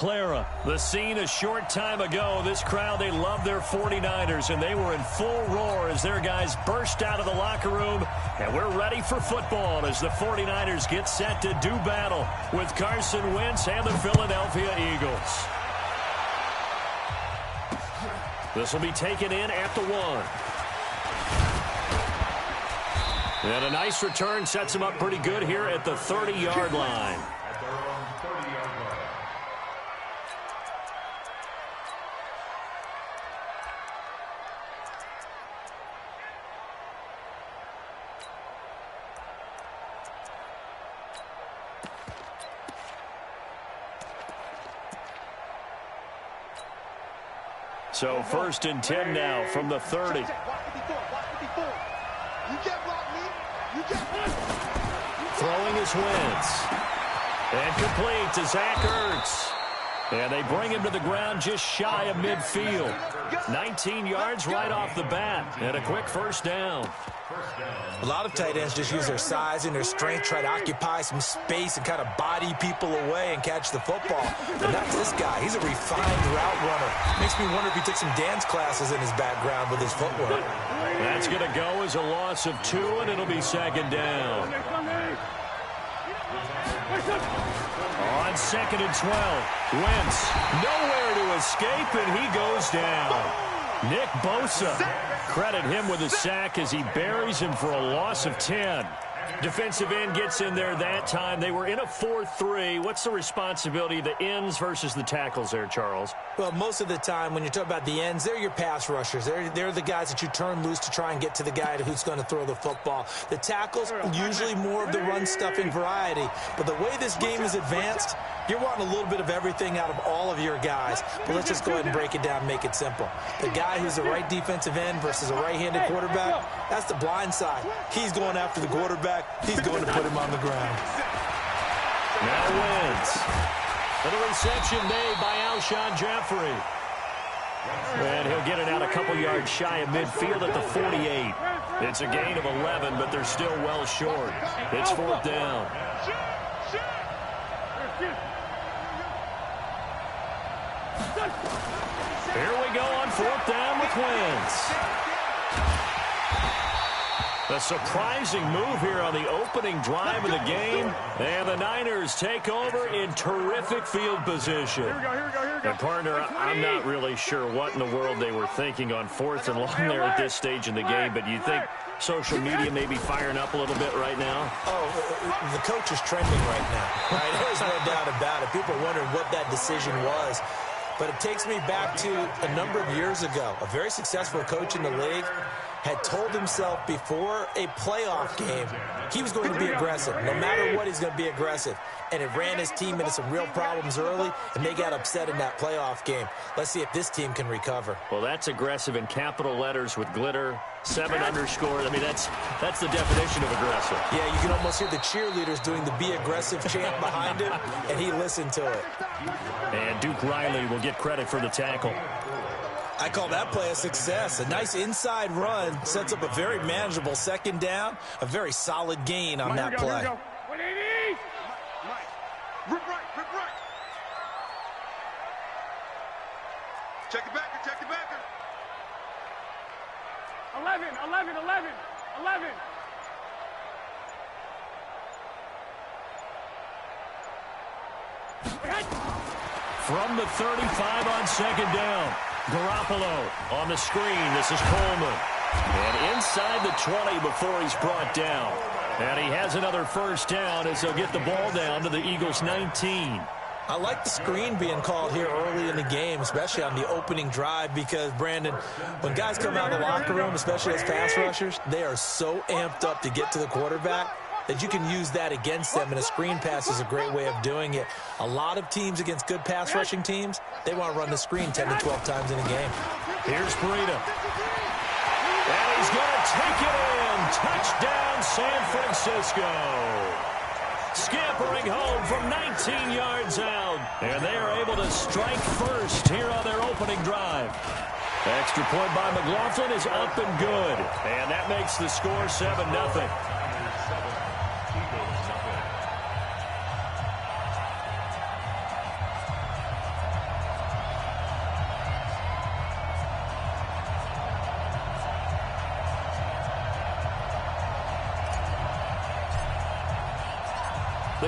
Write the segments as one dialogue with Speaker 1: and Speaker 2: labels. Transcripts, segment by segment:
Speaker 1: Clara, the scene a short time ago. This crowd, they love their 49ers, and they were in full roar as their guys burst out of the locker room. And we're ready for football as the 49ers get set to do battle with Carson Wentz and the Philadelphia Eagles. This will be taken in at the 1. And a nice return sets him up pretty good here at the 30-yard line. So 1st and 10 now from the 30. Throwing is Wentz. And complete to Zach Ertz. And they bring him to the ground just shy of midfield. 19 yards right off the bat. And a quick first down.
Speaker 2: A lot of tight ends just use their size and their strength, try to occupy some space and kind of body people away and catch the football. But not this guy. He's a refined route runner. Makes me wonder if he took some dance classes in his background with his footwork.
Speaker 1: That's going to go as a loss of 2, and it'll be 2nd down. On 2nd and 12, Wentz nowhere to escape, and he goes down. Nick Bosa, credit him with a sack as he buries him for a loss of 10. Defensive end gets in there that time. They were in a 4-3. What's the responsibility of the ends versus the tackles there, Charles?
Speaker 2: Well, most of the time when you talk about the ends, they're your pass rushers. They're the guys that you turn loose to try and get to the guy who's going to throw the football. The tackles, usually more of the run-stuffing variety. But the way this game is advanced, you're wanting a little bit of everything out of all of your guys. But let's just go ahead and break it down and make it simple. The guy who's the right defensive end versus a right-handed quarterback, that's the blind side. He's going after the quarterback. He's going to put him on the ground.
Speaker 1: Now Wentz. And a reception made by Alshon Jeffrey. And he'll get it out a couple yards shy of midfield at the 48. It's a gain of 11, but they're still well short. It's 4th down. Here we go on 4th down with Wentz. A surprising move here on the opening drive of the game. And the Niners take over in terrific field position. And partner, I'm not really sure what in the world they were thinking on 4th and long there at this stage in the game. But do you think social media may be firing up a little bit right now?
Speaker 2: Oh, the coach is trending right now. Right? There's no doubt about it. People are wondering what that decision was. But it takes me back to a number of years ago. A very successful coach in the league had told himself before a playoff game he was going to be aggressive. No matter what, he's going to be aggressive. And it ran his team into some real problems early, and they got upset in that playoff game. Let's see if this team can recover.
Speaker 1: Well, that's aggressive in capital letters with glitter, 7 underscore. I mean, that's the definition of aggressive.
Speaker 2: Yeah, you can almost hear the cheerleaders doing the be aggressive chant behind him, and he listened to it.
Speaker 1: And Duke Riley will get credit for the tackle.
Speaker 2: I call that play a success. A nice inside run sets up a very manageable 2nd down, a very solid gain on that play.
Speaker 3: Rip right. Check it back. 11.
Speaker 1: From the 35 on 2nd down. Garoppolo on the screen. This is Coleman. And inside the 20 before he's brought down. And he has another first down as they'll get the ball down to the Eagles' 19.
Speaker 2: I like the screen being called here early in the game, especially on the opening drive, because, Brandon, when guys come out of the locker room, especially as pass rushers, they are so amped up to get to the quarterback that you can use that against them, and a screen pass is a great way of doing it. A lot of teams against good pass rushing teams, they want to run the screen 10 to 12 times in a game.
Speaker 1: Here's Breida. And he's going to take it in. Touchdown, San Francisco. Scampering home from 19 yards out. And they are able to strike first here on their opening drive. Extra point by McLaughlin is up and good. And that makes the score 7-0.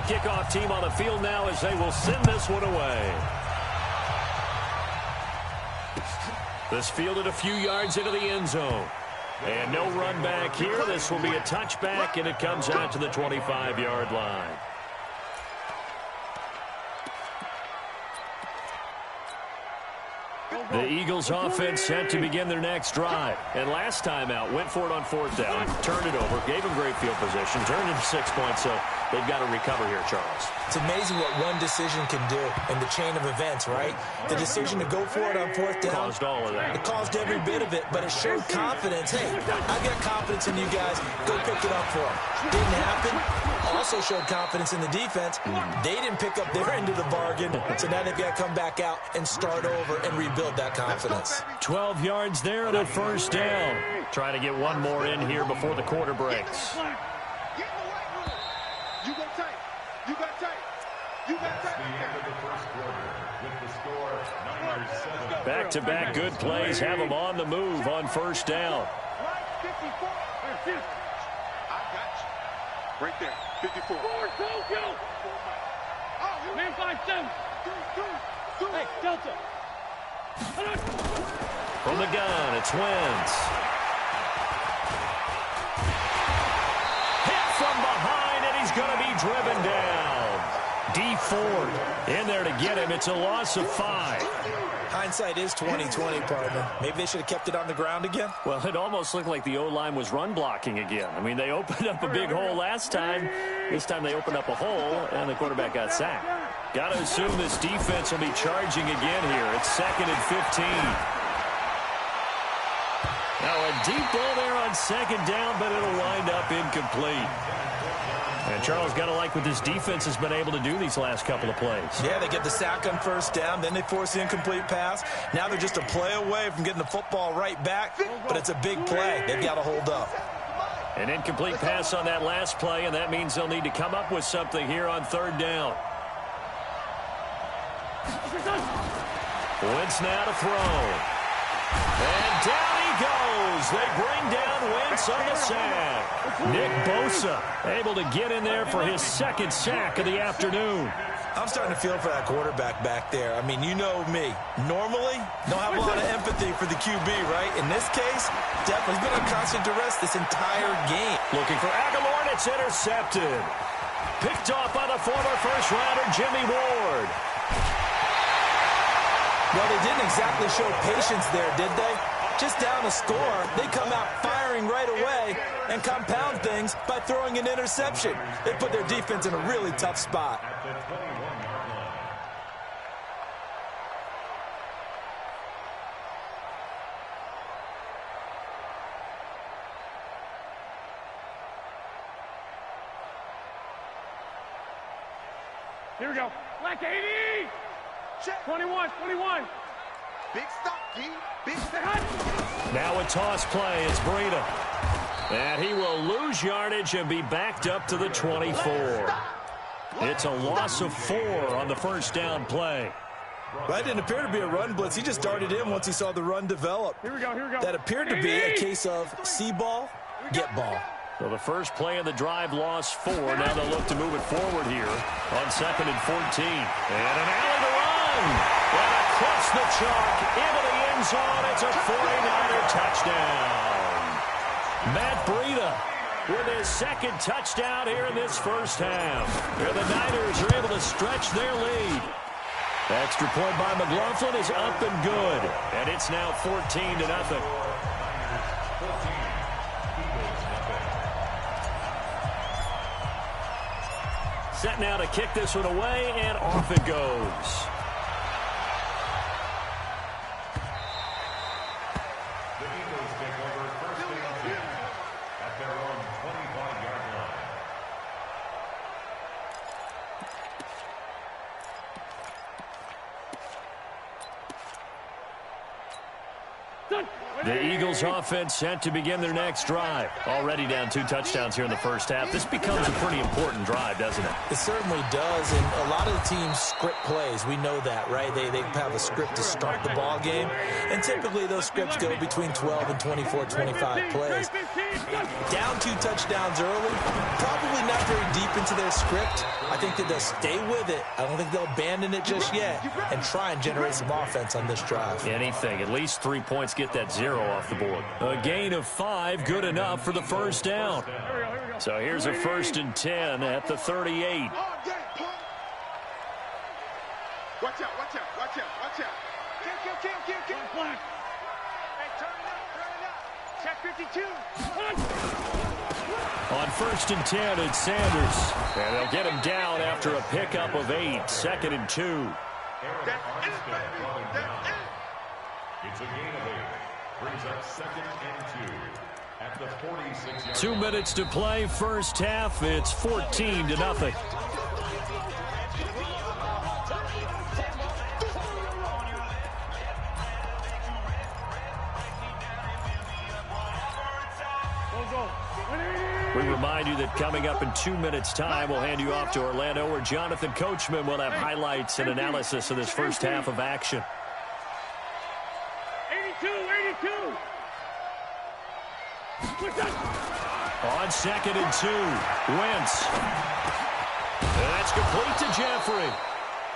Speaker 1: kickoff team on the field now as they will send this one away. This fielded a few yards into the end zone. And no run back here. This will be a touchback, and it comes out to the 25-yard line. The Eagles offense set to begin their next drive. And last time out, went for it on fourth down, turned it over, gave them great field position, turned into 6 points, so they've got to recover here, Charles.
Speaker 2: It's amazing what one decision can do in the chain of events, right? The decision to go for it on fourth down.
Speaker 1: Caused all of that.
Speaker 2: It caused every bit of it, but it showed confidence. Hey, I've got confidence in you guys. Go pick it up for them. Didn't happen. Also showed confidence in the defense. They didn't pick up their end of the bargain, so now they've got to come back out and start over and rebuild that confidence.
Speaker 1: 12 yards there and a first down. Trying to get one more in here before the quarter breaks.
Speaker 3: You got tight. You got tight. You got tight.
Speaker 1: Back-to-back good plays have them on the move on first down.
Speaker 3: Right there, 54.
Speaker 4: Man 5-7. Hey, Delta.
Speaker 1: From the gun, it's Wentz. Hit from behind, and he's going to be driven down. D Ford in there to get him. It's a loss of 5.
Speaker 2: Hindsight is 20/20, partner. Maybe they should have kept it on the ground again.
Speaker 1: Well, it almost looked like the O-line was run blocking again. I mean, they opened up a big hole last time. This time they opened up a hole, and the quarterback got sacked. Got to assume this defense will be charging again here. It's 2nd and 15. Now a deep ball there on 2nd down, but it'll wind up incomplete. And Charles, got to like what this defense has been able to do these last couple of plays.
Speaker 2: Yeah, they get the sack on first down, then they force the incomplete pass. Now they're just a play away from getting the football right back, but it's a big play. They've got to hold up.
Speaker 1: An incomplete pass on that last play, and that means they'll need to come up with something here on 3rd down. Wentz now to throw. And down he goes. They bring down Wentz on the sack. Nick Bosa able to get in there for his 2nd sack of the afternoon.
Speaker 2: I'm starting to feel for that quarterback back there. I mean, you know me. Normally, don't have a lot of empathy for the QB, right? In this case, definitely he's been on constant duress this entire game.
Speaker 1: Looking for Aguilar, and it's intercepted. Picked off by the former first-rounder Jimmy Ward.
Speaker 2: Well, they didn't exactly show patience there, did they? Just down a score, they come out firing right away and compound things by throwing an interception. They put their defense in a really tough spot.
Speaker 4: Here we go. Black 80. 21.
Speaker 3: Big stop, G. Big stop.
Speaker 1: Now a toss play. It's Breida. And he will lose yardage and be backed up to the 24. It's a loss of 4 on the first down play.
Speaker 2: Well, that didn't appear to be a run blitz. He just darted in once he saw the run develop.
Speaker 4: Here we go.
Speaker 2: That appeared to be a case of see ball, get ball.
Speaker 1: So the first play of the drive lost 4. Now they'll look to move it forward here on 2nd and 14. And an alley to run. And across the chalk into the end zone. It's a 49er touchdown. Matt Breida with his 2nd touchdown here in this first half. Here the Niners are able to stretch their lead. The extra point by McLaughlin is up and good. And it's now 14-0. Set now to kick this one away, and off it goes.
Speaker 5: The Eagles take over 1st and 10 at their own 25-yard line.
Speaker 4: Done.
Speaker 1: The Eagles offense set to begin their next drive. Already down 2 touchdowns here in the first half. This becomes a pretty important drive, doesn't it?
Speaker 2: It certainly does, and a lot of the teams script plays. We know that, right? They have a script to start the ball game, and typically those scripts go between 12 and 24, 25 plays. Down 2 touchdowns early, probably not very deep into their script. I think that they'll stay with it. I don't think they'll abandon it just yet and try and generate some offense on this drive.
Speaker 1: Anything. At least 3 points, get that 0 off the board. A gain of 5, good enough for the first down. So here's a 1st and 10 at the 38.
Speaker 3: Watch out, watch out, watch out, watch out. Kill. Hey, turn it up. Check 52.
Speaker 1: On 1st and 10, it's Sanders. And they'll get him down after a pickup of 8. 2nd and 2.
Speaker 3: That's it, baby. That's it.
Speaker 5: It's a gain of 8. Brings up 2nd and 2 at the 46-yard
Speaker 1: 2 minutes to play, first half. It's 14-0. We remind you that coming up in 2 minutes' time, we'll hand you off to Orlando, where Jonathan Coachman will have highlights and analysis of this first half of action.
Speaker 4: 82.
Speaker 1: On 2nd and 2, Wentz. That's complete to Jeffrey.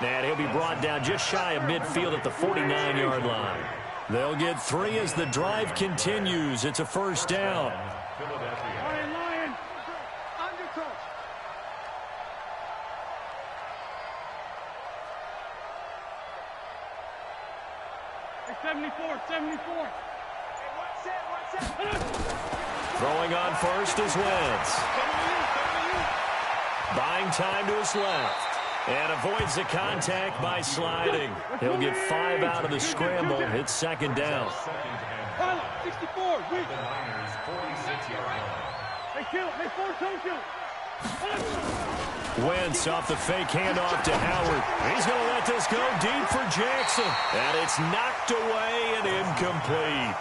Speaker 1: And he'll be brought down just shy of midfield at the 49-yard line. They'll get 3 as the drive continues. It's a first down.
Speaker 4: Lion.
Speaker 3: Undercoach.
Speaker 4: Hey, 74.
Speaker 1: Throwing on first is Wentz. Buying time to his left. And avoids the contact by sliding. He'll get 5 out of the scramble. It's 2nd down.
Speaker 4: 64.
Speaker 5: The Niners' 46-yard line.
Speaker 4: Hey, kill. Hey, 4
Speaker 1: Wentz off the fake handoff to Howard. He's going to let this go deep for Jackson. And it's knocked away and incomplete.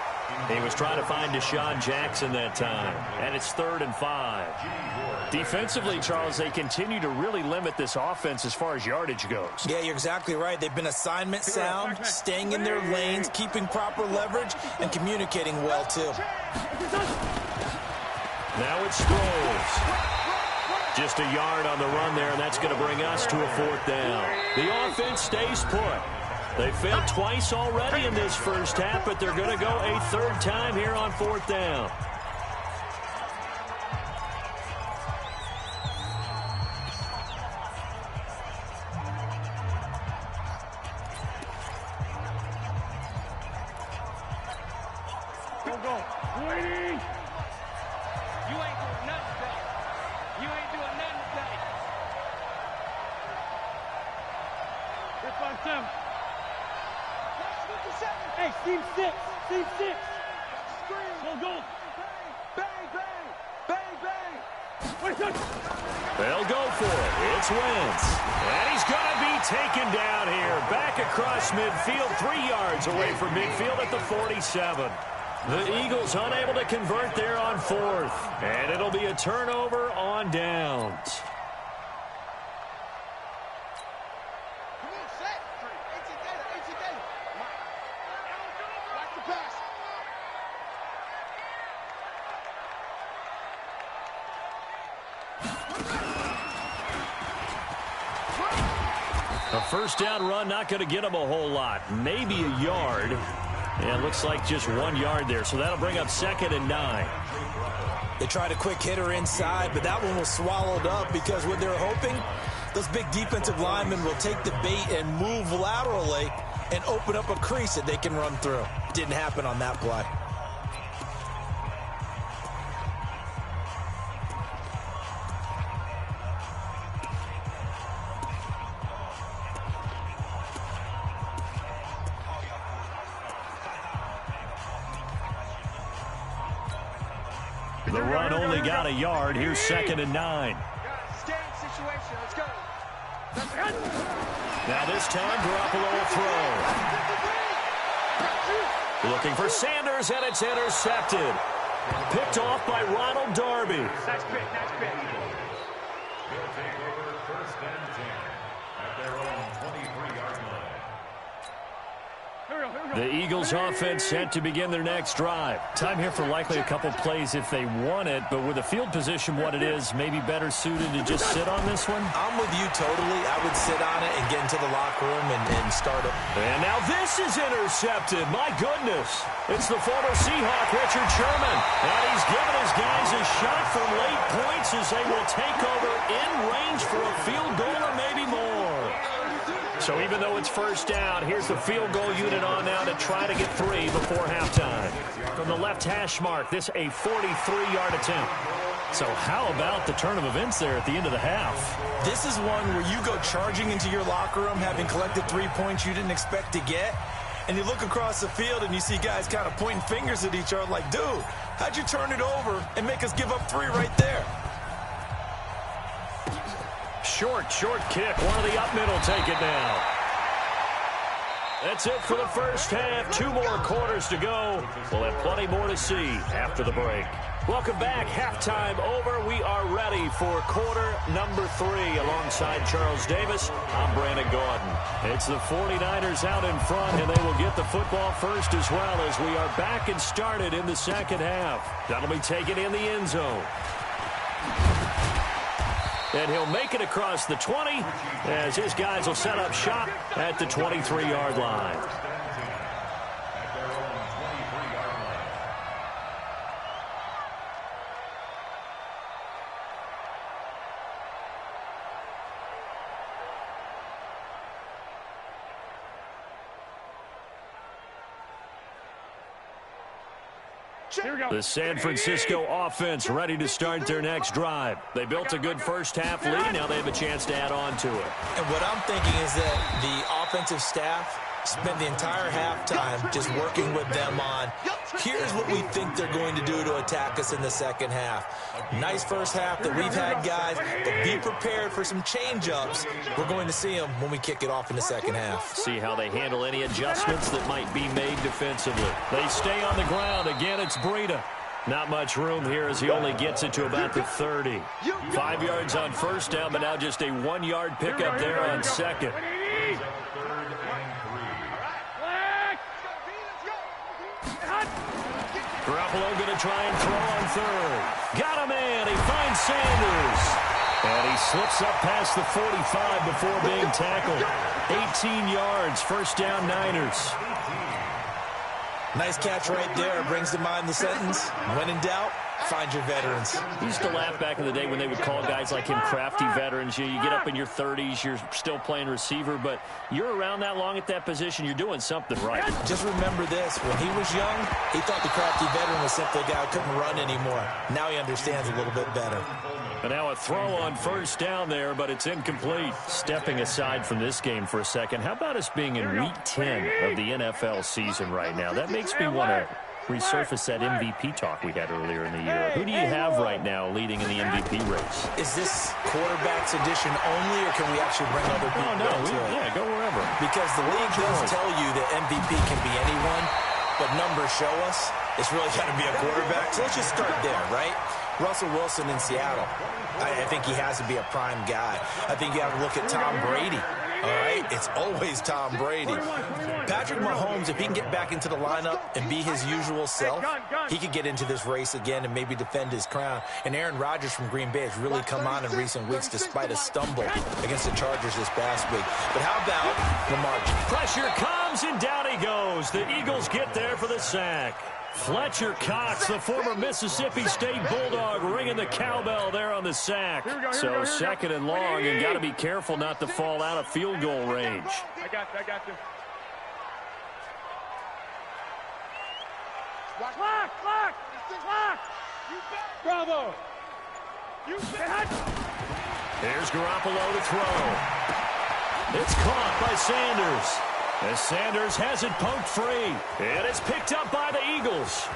Speaker 1: He was trying to find Deshaun Jackson that time. And it's 3rd and 5. Defensively, Charles, they continue to really limit this offense as far as yardage goes.
Speaker 2: Yeah, you're exactly right. They've been assignment sound, staying in their lanes, keeping proper leverage, and communicating well, too.
Speaker 1: Now it's Sproles. Just a yard on the run there, and that's going to bring us to a 4th down. The offense stays put. They failed twice already in this first half, but they're going to go a 3rd time here on 4th down.
Speaker 4: Go. 20.
Speaker 6: You ain't doing nothing today.
Speaker 4: Here's 5-7. Hey, team 6. Go.
Speaker 3: Bang.
Speaker 1: They'll go for it. It's Wentz. And he's going to be taken down here. Back across midfield, 3 yards away from midfield at the 47. The Eagles unable to convert there on 4th. And it'll be a turnover on downs.
Speaker 3: Come on, set. AT Data. Watch the pass.
Speaker 1: A first down run, not going to get him a whole lot. Maybe a yard. And it looks like just 1 yard there. So that'll bring up 2nd and 9.
Speaker 2: They tried a quick hitter inside, but that one was swallowed up because what they're hoping, those big defensive linemen will take the bait and move laterally and open up a crease that they can run through. Didn't happen on that play.
Speaker 1: The run only got a yard. Here's 2nd and 9.
Speaker 3: Scanning situation. Let's go.
Speaker 1: Now this time, Garoppolo will throw. looking for Sanders, and it's intercepted. Picked off by Ronald Darby.
Speaker 3: Nice pick, nice pick.
Speaker 5: They'll take over 1st and 10 at their own 23-yard line.
Speaker 1: The Eagles offense set to begin their next drive. Time here for likely a couple plays if they want it, but with the field position what it is, maybe better suited to just sit on this one?
Speaker 2: I'm with you totally. I would sit on it and get into the locker room and start it.
Speaker 1: And now this is intercepted. My goodness. It's the former Seahawk, Richard Sherman. And he's given his guys a shot for late points as they will take over in range for a field goal or maybe more. So even though it's first down, here's the field goal unit on now to try to get 3 before halftime. From the left hash mark, this a 43-yard attempt. So how about the turn of events there at the end of the half?
Speaker 2: This is one where you go charging into your locker room having collected 3 points you didn't expect to get, and you look across the field and you see guys kind of pointing fingers at each other like, dude, how'd you turn it over and make us give up 3 right there?
Speaker 1: Short kick. One of the up middle take it down. That's it for the first half. 2 more quarters to go. We'll have plenty more to see after the break. Welcome back. Halftime over. We are ready for quarter number 3. Alongside Charles Davis, I'm Brandon Gaudin. It's the 49ers out in front, and they will get the football first as well as we are back and started in the second half. That'll be taken in the end zone. And he'll make it across the 20 as his guys will set up shop at the 23-yard line. The San Francisco offense ready to start their next drive. They built a good first half lead. Now they have a chance to add on to it.
Speaker 2: And what I'm thinking is that the offensive staff spent the entire halftime just working with them on, here's what we think they're going to do to attack us in the second half. Nice first half that we've had, guys, but be prepared for some change-ups. We're going to see them when we kick it off in the second half.
Speaker 1: See how they handle any adjustments that might be made defensively. They stay on the ground. Again, it's Breida. Not much room here as he only gets it to about the 30. 5 yards on first down, but now just a 1-yard pickup there on second. Garoppolo going to try and throw on third. Got a man. He finds Sanders. And he slips up past the 45 before being tackled. 18 yards. First down, Niners.
Speaker 2: Nice catch right there. Brings to mind the sentence, when in doubt, find your veterans.
Speaker 1: He used to laugh back in the day when they would call guys like him crafty veterans. You get up in your 30s, you're still playing receiver, but you're around that long at that position, you're doing something right.
Speaker 2: Just remember this. When he was young, he thought the crafty veteran was simply a guy who couldn't run anymore. Now he understands a little bit better.
Speaker 1: And now a throw on first down there, but it's incomplete. Stepping aside from this game for a second, how about us being in week 10 of the NFL season right now? That makes me want to resurface that MVP talk we had earlier in the year. Who do you have right now leading in the MVP race?
Speaker 2: Is this quarterbacks edition only, or can we actually bring other people into it?
Speaker 1: Yeah, go wherever.
Speaker 2: Because the league does tell you that MVP can be anyone, but numbers show us it's really got to be a quarterback. So let's just start there, right? Russell Wilson in Seattle. I think he has to be a prime guy. I think you have to look at Tom Brady. All right? It's always Tom Brady. Patrick Mahomes, if he can get back into the lineup and be his usual self, he could get into this race again and maybe defend his crown. And Aaron Rodgers from Green Bay has really come on in recent weeks despite a stumble against the Chargers this past week. But how about Lamar?
Speaker 1: Pressure comes, and down he goes. The Eagles get there for the sack. Fletcher Cox, the former Mississippi State Bulldog, ringing the cowbell there on the sack. So second and long, and got to be careful not to fall out of field goal range.
Speaker 3: I got you. Clock!
Speaker 4: Bravo!
Speaker 1: Here's Garoppolo to throw. It's caught by Sanders. As Sanders has it poked free. And it's picked up by the Eagles.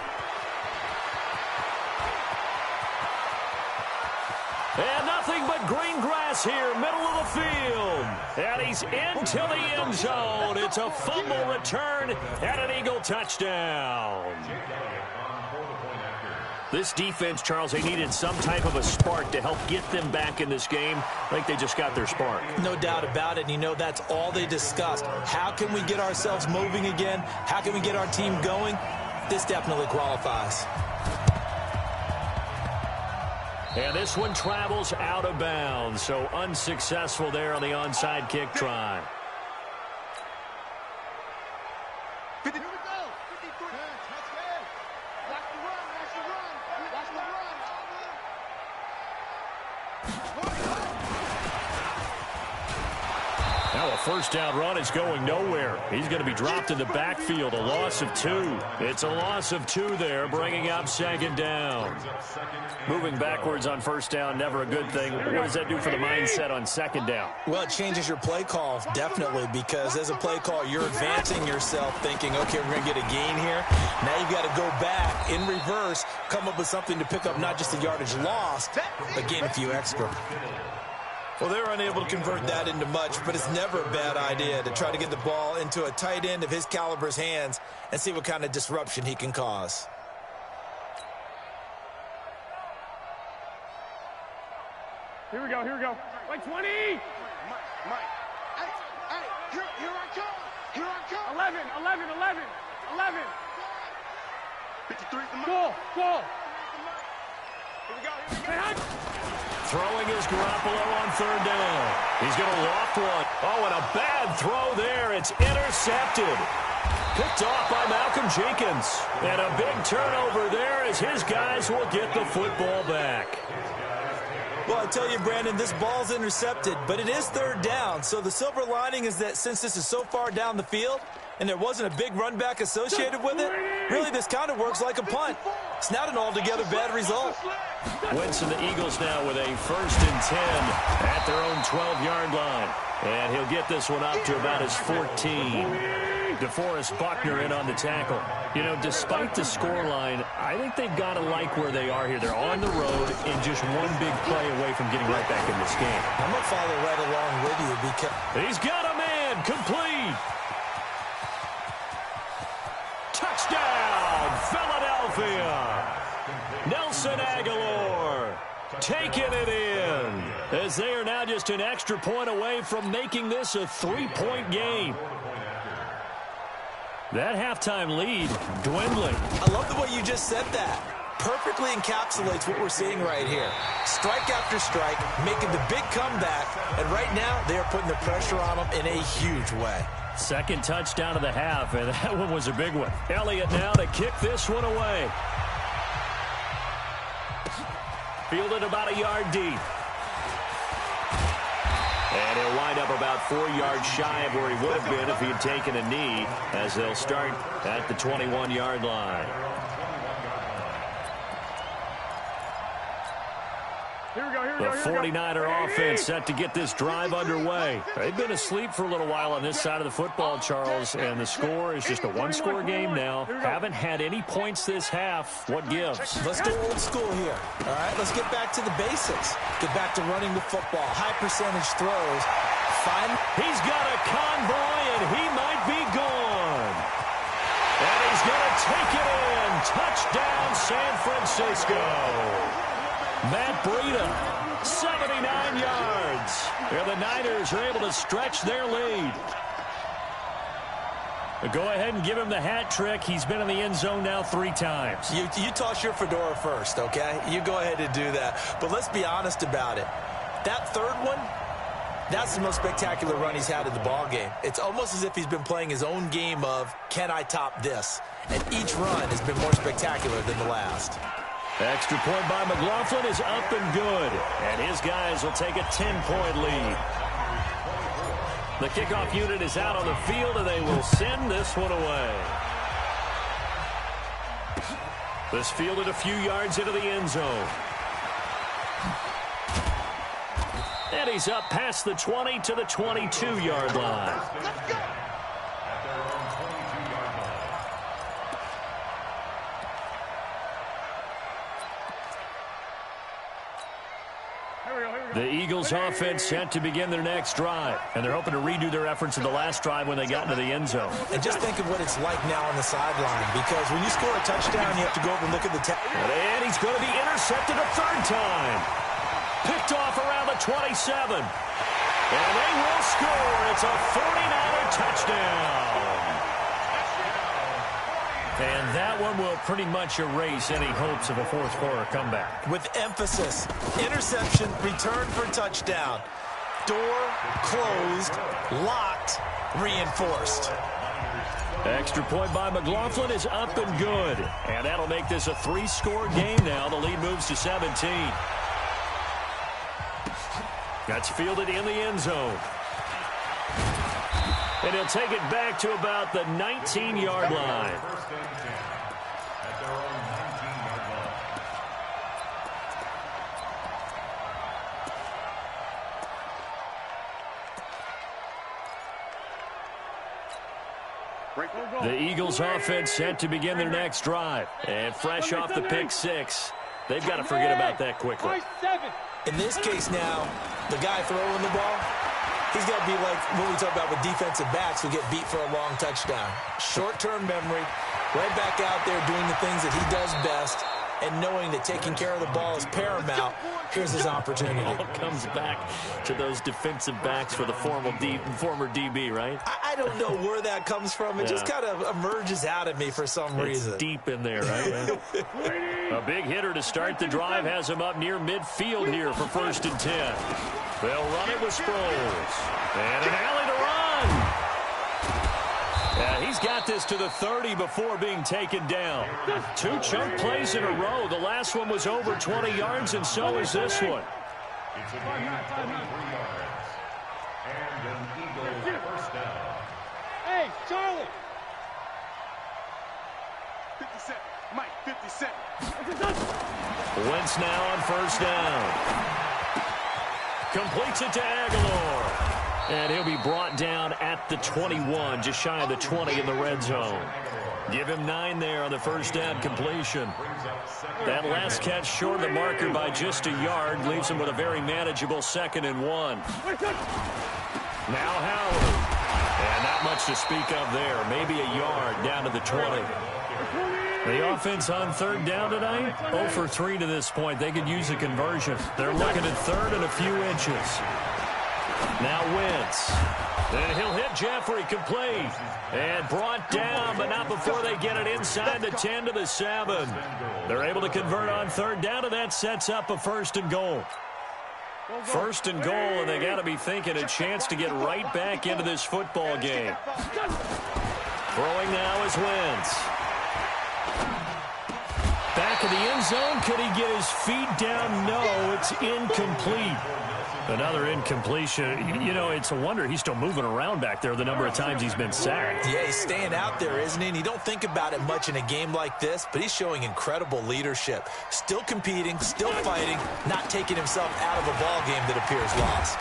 Speaker 1: And nothing but green grass here, middle of the field. And he's into the end zone. It's a fumble return and an Eagle touchdown. This defense, Charles, they needed some type of a spark to help get them back in this game. I think they just got their spark.
Speaker 2: No doubt about it. And you know that's all they discussed. How can we get ourselves moving again? How can we get our team going? This definitely qualifies.
Speaker 1: And this one travels out of bounds, so unsuccessful there on the onside kick try.
Speaker 3: 50, here we go. 53. Watch the run, watch the run, watch the run.
Speaker 1: Now a first down run is going nowhere. He's going to be dropped in the backfield, a loss of 2. It's a loss of 2 there, bringing up second down. Moving backwards on first down, never a good thing. What does that do for the mindset on second down?
Speaker 2: Well, it changes your play call, definitely, because as a play call, you're advancing yourself thinking, okay, we're going to get a gain here. Now you've got to go back in reverse, come up with something to pick up not just the yardage lost, but gain a few extra. Well, they're unable to convert that into much, but it's never a bad idea to try to get the ball into a tight end of his caliber's hands and see what kind of disruption he can cause.
Speaker 4: Here we go, here we go. Like 20!
Speaker 3: Mike, hey, here I come. Here I come.
Speaker 4: 11, 11, 11, 11.
Speaker 3: 53 is the
Speaker 4: Goal, goal.
Speaker 3: Here we go.
Speaker 1: Throwing is Garoppolo on third down. He's going to loft one. Oh, and a bad throw there. It's intercepted. Picked off by Malcolm Jenkins. And a big turnover there as his guys will get the football back.
Speaker 2: Well, I tell you, Brandon, this ball's intercepted, but it is third down. So the silver lining is that since this is so far down the field and there wasn't a big run back associated with it, really this kind of works like a punt. It's not an altogether bad result.
Speaker 1: Wentz and the Eagles now with a 1st and 10 at their own 12-yard line. And he'll get this one up to about his 14. DeForest Buckner in on the tackle. You know, despite the scoreline, I think they've got to like where they are here. They're on the road and just one big play away from getting right back in this game.
Speaker 2: I'm going to follow right along with you because
Speaker 1: he's got a man complete. Touchdown, Philadelphia. Nelson Aguilar taking it in as they are now just an extra point away from making this a 3-point game. That halftime lead dwindling.
Speaker 2: I love the way you just said that. Perfectly encapsulates what we're seeing right here. Strike after strike, making the big comeback, and right now they are putting the pressure on them in a huge way.
Speaker 1: Second touchdown of the half, and that one was a big one. Elliott now to kick this one away. Fielded about a yard deep. And he'll wind up about 4 yards shy of where he would have been if he had taken a knee, as they'll start at the 21-yard line.
Speaker 4: Here we go, here we
Speaker 1: The
Speaker 4: go, here we go.
Speaker 1: 49er offense set to get this drive underway. They've been asleep for a little while on this side of the football, Charles, and the score is just a one-score game now. Haven't had any points this half. What gives?
Speaker 2: Let's go old school here. All right, let's get back to the basics. Get back to running the football. High percentage throws.
Speaker 1: He's got a convoy, and he might be gone. And he's going to take it in. Touchdown, San Francisco. Matt Breida, 79 yards. And the Niners are able to stretch their lead. Go ahead and give him the hat trick. He's been in the end zone now 3 times.
Speaker 2: You toss your fedora first, okay? You go ahead and do that. But let's be honest about it. That third one, that's the most spectacular run he's had in the ball game. It's almost as if he's been playing his own game of, can I top this? And each run has been more spectacular than the last.
Speaker 1: Extra point by McLaughlin is up and good. And his guys will take a 10-point lead. The kickoff unit is out on the field, and they will send this one away. This fielded a few yards into the end zone. And he's up past the 20 to the 22-yard line.
Speaker 3: Let's go.
Speaker 4: Here
Speaker 1: The Eagles offense set to begin their next drive, and they're hoping to redo their efforts in the last drive when they got into the end zone.
Speaker 2: And just think of what it's like now on the sideline, because when you score a touchdown, you have to go over and look at the
Speaker 1: And he's going to be intercepted a third time. Picked off around the 27. And they will score. It's a 49er touchdown. And that one will pretty much erase any hopes of a fourth-quarter comeback.
Speaker 2: With emphasis, interception, return for touchdown. Door closed, locked, reinforced.
Speaker 1: Extra point by McLaughlin is up and good. And that'll make this a 3-score game now. The lead moves to 17. That's fielded in the end zone. And he'll take it back to about the 19-yard line. The Eagles offense set to begin their next drive. And fresh off the pick six, they've got to forget about that quickly.
Speaker 2: In this case now, the guy throwing the ball, he's got to be like what we talk about with defensive backs who get beat for a long touchdown. Short-term memory, right back out there doing the things that he does best, and knowing that taking care of the ball is paramount. Here's his opportunity.
Speaker 1: It all comes back to those defensive backs for the former DB, right?
Speaker 2: I don't know where that comes from. It just kind of emerges out of me for some reason.
Speaker 1: It's deep in there, right? A big hitter to start the drive has him up near midfield here for 1st and 10. They'll run it with Sproles. And an alley to run. He's got this to the 30 before being taken down. 2 chunk plays in a row. The last one was over 20 yards, and so is this one.
Speaker 5: It's a gain of 23 yards. And an Eagle first down.
Speaker 4: Hey, Charlie.
Speaker 3: 57. Mike, 57.
Speaker 1: Wentz now on 1st down. Completes it to Aguilar. And he'll be brought down at the 21, just shy of the 20 in the red zone. Give him 9 there on the 1st down completion. That last catch short of the marker by just a yard leaves him with a very manageable 2nd and 1. Now Howard. And not much to speak of there. Maybe a yard down to the 20. The offense on 3rd down tonight, 0 for 3 to this point. They could use a conversion. They're looking at 3rd and a few inches. Now Wentz. And he'll hit Jeffrey complete. And brought down, but not before they get it inside the 10 to the 7. They're able to convert on 3rd down, and that sets up a 1st and goal. 1st and goal, and they got to be thinking a chance to get right back into this football game. Throwing now is Wentz. Back of the end zone. Could he get his feet down? No, it's incomplete. Another incompletion. You know, it's a wonder he's still moving around back there the number of times he's been sacked.
Speaker 2: Yeah, he's staying out there, isn't he? And you don't think about it much in a game like this, but he's showing incredible leadership. Still competing, still fighting, not taking himself out of a ball game that appears lost.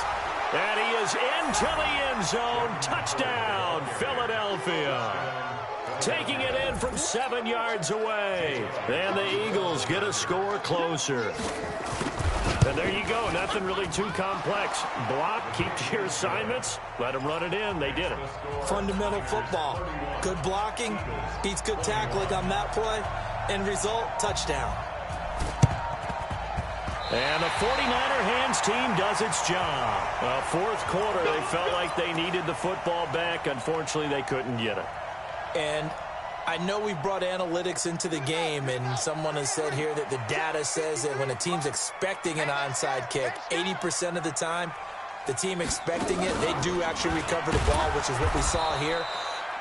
Speaker 1: And he is into the end zone. Touchdown, Philadelphia. Taking it in from 7 yards away. And the Eagles get a score closer. And there you go. Nothing really too complex. Block, keep to your assignments, let them run it in. They did it.
Speaker 2: Fundamental football. Good blocking, beats good tackling on that play. End result, touchdown.
Speaker 1: And the 49er hands team does its job. 4th quarter, they felt like they needed the football back. Unfortunately, they couldn't get it.
Speaker 2: And I know we've brought analytics into the game, and someone has said here that the data says that when a team's expecting an onside kick, 80% of the time, the team expecting it, they do actually recover the ball, which is what we saw here.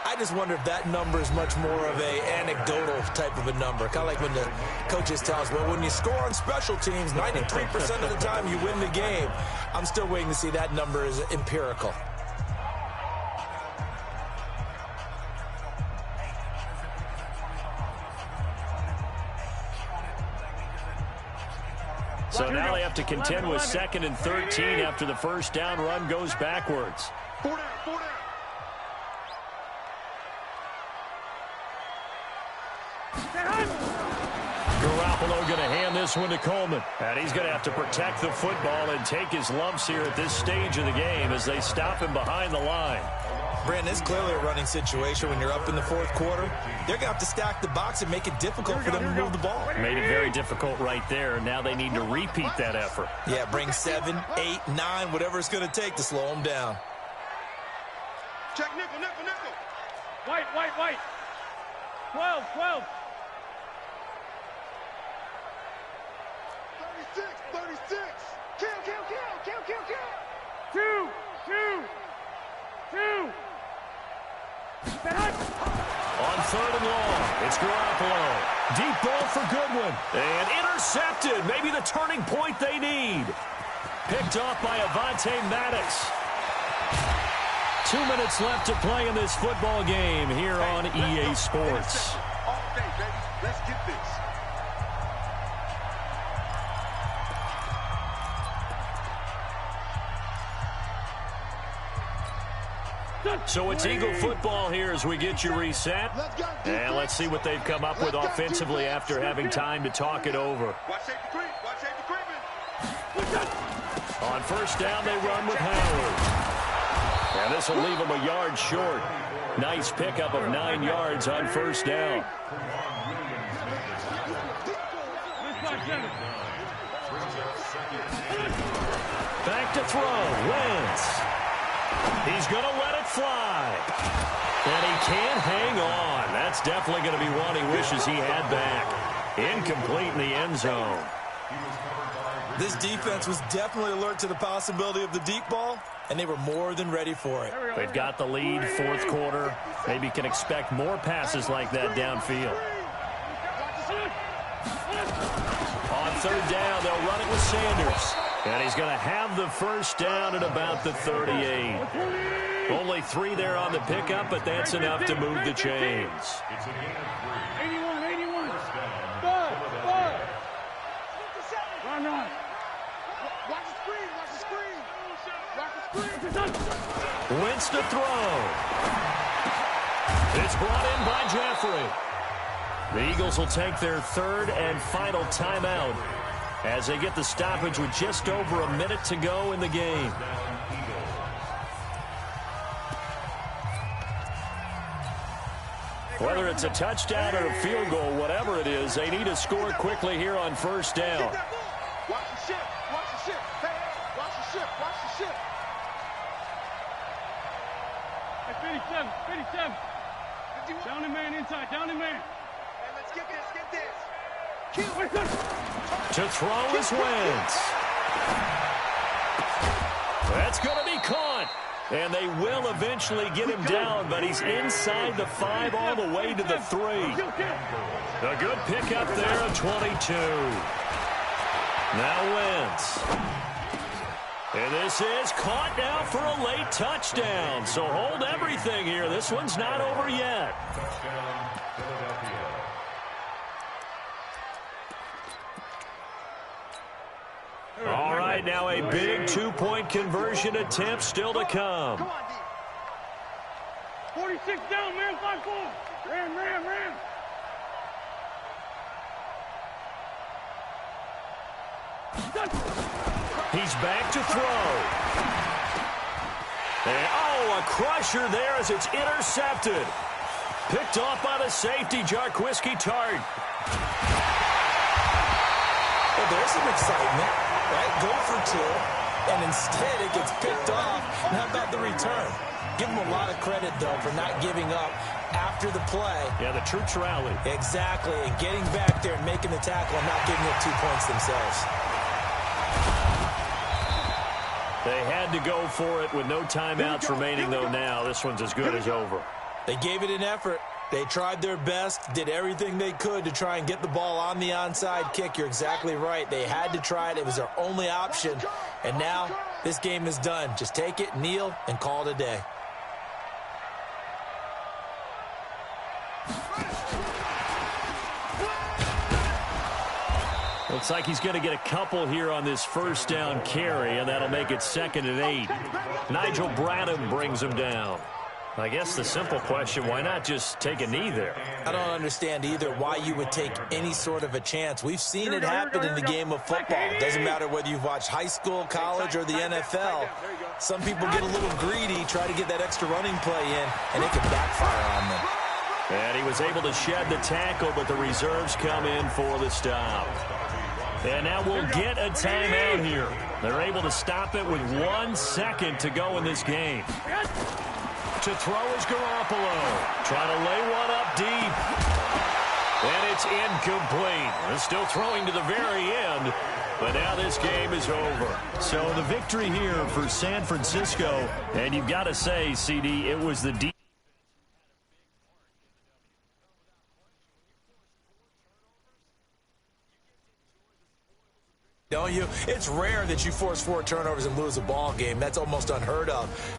Speaker 2: I just wonder if that number is much more of a anecdotal type of a number. Kind of like when the coaches tell us, well, when you score on special teams, 93% of the time you win the game. I'm still waiting to see that number is empirical.
Speaker 1: So now they have to contend with 2nd and 13 after the 1st down run goes backwards.
Speaker 3: 4 down, 4 down.
Speaker 1: Buffalo going to hand this one to Coleman. And he's going to have to protect the football and take his lumps here at this stage of the game as they stop him behind the line.
Speaker 2: Brandon, it's clearly a running situation when you're up in the fourth quarter. They're going to have to stack the box and make it difficult for them to move the ball.
Speaker 1: Made it very difficult right there. Now they need to repeat that effort.
Speaker 2: Yeah, bring 7, 8, 9, whatever it's going to take to slow them down.
Speaker 3: Check nickel, nickel, nickel.
Speaker 4: White, white, white. 12, 12.
Speaker 3: 36, 36. Kill, kill, kill, kill, kill, kill.
Speaker 4: 2, 2, 2.
Speaker 1: On third and long, it's Garoppolo. Deep ball for Goodwin. And intercepted. Maybe the turning point they need. Picked off by Avonte Maddox. 2 minutes left to play in this football game here on EA Sports.
Speaker 3: All day, baby. Let's get this.
Speaker 1: So it's Eagle football here as we get you reset. And let's see what they've come up with offensively after having time to talk it over.
Speaker 3: Watch safety creep. Watch safety creeping.
Speaker 1: On first down, they run with Howard. And this will leave them a yard short. Nice pickup of 9 yards on first down. Back to throw. Wentz. He's going to let it fly. And he can't hang on. That's definitely going to be one he wishes he had back. Incomplete in the end zone.
Speaker 2: This defense was definitely alert to the possibility of the deep ball, and they were more than ready for it.
Speaker 1: They've got the lead, fourth quarter. Maybe can expect more passes like that downfield. On third down, they'll run it with Sanders. And he's going to have the first down at about the 38. Only 3 there on the pickup, but that's enough to move the chains.
Speaker 4: 81, 81. 5. Run, run.
Speaker 3: Watch the screen. Watch the screen. Watch the screen.
Speaker 1: Wentz to throw. It's brought in by Jeffrey. The Eagles will take their third and final timeout as they get the stoppage with just over a minute to go in the game. Whether it's a touchdown or a field goal, whatever it is, they need to score quickly here on first down.
Speaker 3: Watch the ship. Watch the ship. Hey, watch the ship. Watch the ship.
Speaker 4: Hey, 57, 57. Down the man inside, down the man.
Speaker 3: Hey, let's get this. Get this.
Speaker 1: To throw is Wentz. That's going to be caught. And they will eventually get him down, but he's inside the 5 all the way to the 3. A good pickup there of 22. Now Wentz. And this is caught now for a late touchdown. So hold everything here. This one's not over yet. All right, now a big 2-point conversion attempt still to come.
Speaker 4: 46 down, man, 5-4. Ram.
Speaker 1: He's back to throw. And, oh, a crusher there as it's intercepted. Picked off by the safety, Jarquiski Tart.
Speaker 2: Well, there's some excitement, right? Go for 2, and instead it gets picked off. And how about the return? Give them a lot of credit, though, for not giving up after the play.
Speaker 1: Yeah, the troops rallied.
Speaker 2: Exactly, and getting back there and making the tackle and not giving up 2 points themselves.
Speaker 1: They had to go for it with no timeouts remaining, though, now. This one's as good as over.
Speaker 2: They gave it an effort. They tried their best, did everything they could to try and get the ball on the onside kick. You're exactly right. They had to try it. It was their only option. And now this game is done. Just take it, kneel, and call it a day.
Speaker 1: Looks like he's going to get a couple here on this first down carry, and that'll make it 2nd and 8. Nigel Bradham brings him down. I guess the simple question, why not just take a knee there?
Speaker 2: I don't understand either why you would take any sort of a chance. We've seen it happen in the game of football. It doesn't matter whether you've watched high school, college, or the NFL. Some people get a little greedy, try to get that extra running play in, and it can backfire on them.
Speaker 1: And he was able to shed the tackle, but the reserves come in for the stop. And now we'll get a timeout here. They're able to stop it with 1 second to go in this game. To throw is Garoppolo. Trying to lay one up deep. And it's incomplete. They're still throwing to the very end. But now this game is over. So the victory here for San Francisco. And you've got to say, CD, it was the defense.
Speaker 2: Don't you? It's rare that you force 4 turnovers and lose a ball game. That's almost unheard of.